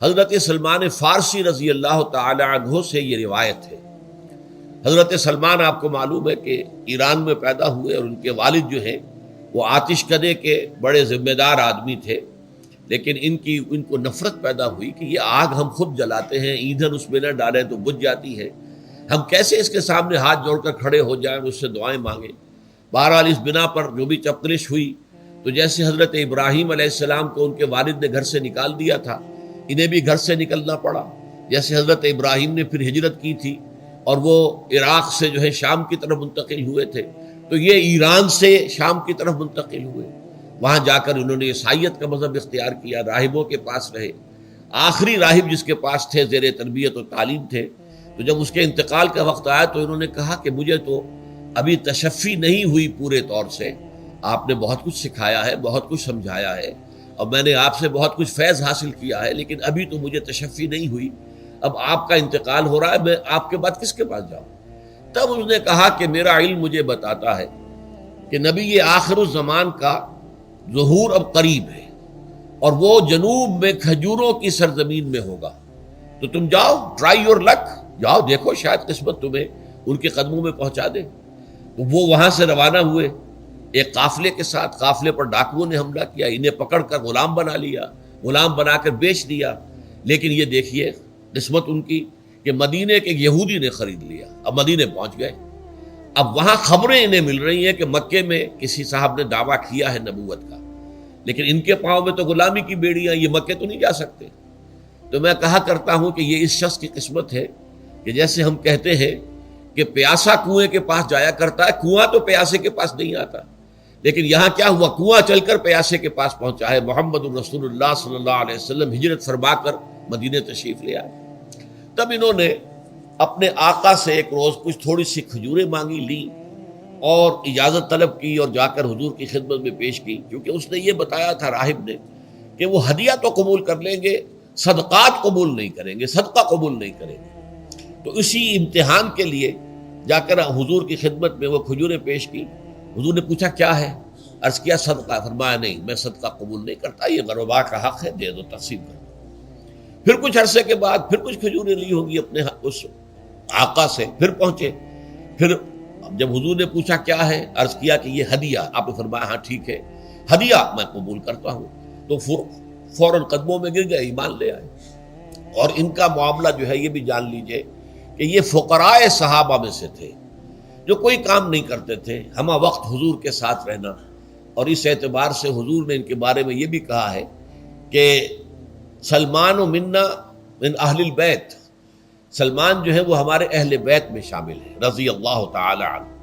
حضرت سلمان فارسی رضی اللہ تعالی عنہ سے یہ روایت ہے۔ حضرت سلمان آپ کو معلوم ہے کہ ایران میں پیدا ہوئے اور ان کے والد جو ہیں وہ آتش کدے کے بڑے ذمہ دار آدمی تھے، لیکن ان کو نفرت پیدا ہوئی کہ یہ آگ ہم خود جلاتے ہیں، ایندھن اس میں نہ ڈالیں تو بجھ جاتی ہے، ہم کیسے اس کے سامنے ہاتھ جوڑ کر کھڑے ہو جائیں، اس سے دعائیں مانگیں۔ بہرحال اس بنا پر جو بھی چپقلش ہوئی تو جیسے حضرت ابراہیم علیہ السلام کو ان کے والد نے گھر سے نکال دیا تھا، انہیں بھی گھر سے نکلنا پڑا۔ جیسے حضرت ابراہیم نے پھر ہجرت کی تھی اور وہ عراق سے جو ہے شام کی طرف منتقل ہوئے تھے، تو یہ ایران سے شام کی طرف منتقل ہوئے۔ وہاں جا کر انہوں نے عیسائیت کا مذہب اختیار کیا، راہبوں کے پاس رہے۔ آخری راہب جس کے پاس تھے زیر تربیت و تعلیم تھے، تو جب اس کے انتقال کا وقت آیا تو انہوں نے کہا کہ مجھے تو ابھی تشفی نہیں ہوئی پورے طور سے، آپ نے بہت کچھ سکھایا ہے، بہت کچھ سمجھایا ہے، اور میں نے آپ سے بہت کچھ فیض حاصل کیا ہے، لیکن ابھی تو مجھے تشفی نہیں ہوئی، اب آپ کا انتقال ہو رہا ہے، میں آپ کے بعد کس کے پاس جاؤں؟ تب اس نے کہا کہ میرا علم مجھے بتاتا ہے کہ نبی آخر الزمان کا ظہور اب قریب ہے، اور وہ جنوب میں کھجوروں کی سرزمین میں ہوگا، تو تم جاؤ، ٹرائی یور لک، جاؤ دیکھو شاید قسمت تمہیں ان کے قدموں میں پہنچا دے۔ تو وہ وہاں سے روانہ ہوئے ایک قافلے کے ساتھ، قافلے پر ڈاکوؤں نے حملہ کیا، انہیں پکڑ کر غلام بنا لیا، غلام بنا کر بیچ دیا، لیکن یہ دیکھیے قسمت ان کی کہ مدینے کے یہودی نے خرید لیا، اب مدینے پہنچ گئے۔ اب وہاں خبریں انہیں مل رہی ہیں کہ مکے میں کسی صاحب نے دعویٰ کیا ہے نبوت کا، لیکن ان کے پاؤں میں تو غلامی کی بیڑیاں، یہ مکے تو نہیں جا سکتے۔ تو میں کہا کرتا ہوں کہ یہ اس شخص کی قسمت ہے کہ جیسے ہم کہتے ہیں کہ پیاسا کنویں کے پاس جایا کرتا ہے، کنواں تو پیاسے کے پاس نہیں آتا، لیکن یہاں کیا ہوا، کنواں چل کر پیاسے کے پاس پہنچا ہے۔ محمد رسول اللہ صلی اللہ علیہ وسلم ہجرت فرما کر مدینے تشریف لے آئے۔ تب انہوں نے اپنے آقا سے ایک روز کچھ تھوڑی سی کھجوریں مانگی، لیں اور اجازت طلب کی اور جا کر حضور کی خدمت میں پیش کی، کیونکہ اس نے یہ بتایا تھا راہب نے کہ وہ ہدیہ تو قبول کر لیں گے، صدقات قبول نہیں کریں گے، صدقہ قبول نہیں کریں گے۔ تو اسی امتحان کے لیے جا کر حضور کی خدمت میں وہ کھجوریں پیش کی۔ حضور نے پوچھا کیا ہے، عرض کیا صدقہ، فرمایا نہیں میں صدقہ قبول نہیں کرتا، یہ غربا کا حق ہے، دے دو، تقسیم کر دو۔ پھر کچھ عرصے کے بعد پھر کچھ کھجوریں لی ہوگی اپنے اس آقا سے، پھر پہنچے، پھر جب حضور نے پوچھا کیا ہے، عرض کیا کہ یہ ہدیہ، آپ نے فرمایا ہاں ٹھیک ہے، ہدیہ میں قبول کرتا ہوں۔ تو فوراً قدموں میں گر گئے، ایمان لے آئے۔ اور ان کا معاملہ جو ہے یہ بھی جان لیجئے کہ یہ فقراء صحابہ میں سے تھے جو کوئی کام نہیں کرتے تھے، ہمہ وقت حضور کے ساتھ رہنا، اور اس اعتبار سے حضور نے ان کے بارے میں یہ بھی کہا ہے کہ سلمان و منا من اہل البیت، سلمان جو ہے وہ ہمارے اہل بیت میں شامل ہے، رضی اللہ تعالی عنہ۔